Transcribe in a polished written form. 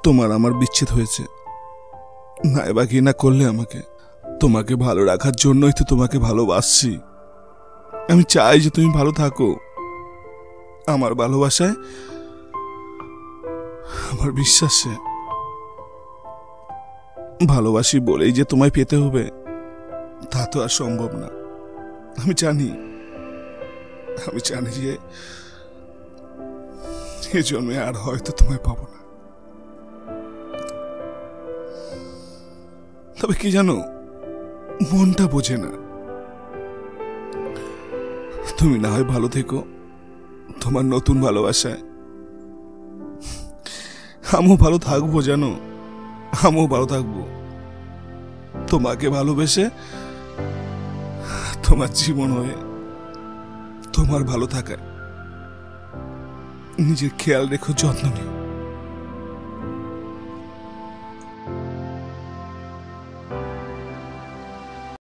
তোমার আমার বিচ্ছেদ হয়েছে, নাইবা ঘৃণা করলে আমাকে। তোমাকে ভালো রাখার জন্যই তো তোমাকে ভালোবাসছি। আমি চাই যে তুমি ভালো থাকো। আমার ভালোবাসায়, আমার বিশ্বাসে। ভালোবাসি বলেই যে তোমায় পেতে হবে তা তো আর সম্ভব না। আমি জানি যে এ জন্মে আর হয়তো তোমায় পাবো না। তবে কি জানো, মনটা বোঝে না। তুমি না হয় ভালো থেকো তোমার নতুন ভালোবাসায়, আমিও ভালো থাকবো। জানো, আমিও ভালো থাকবো তোমাকে ভালোবেসে, তোমার জীবন হয়ে, তোমার ভালো থাকায়। নিজের খেয়াল রেখো, যত্ন নিও।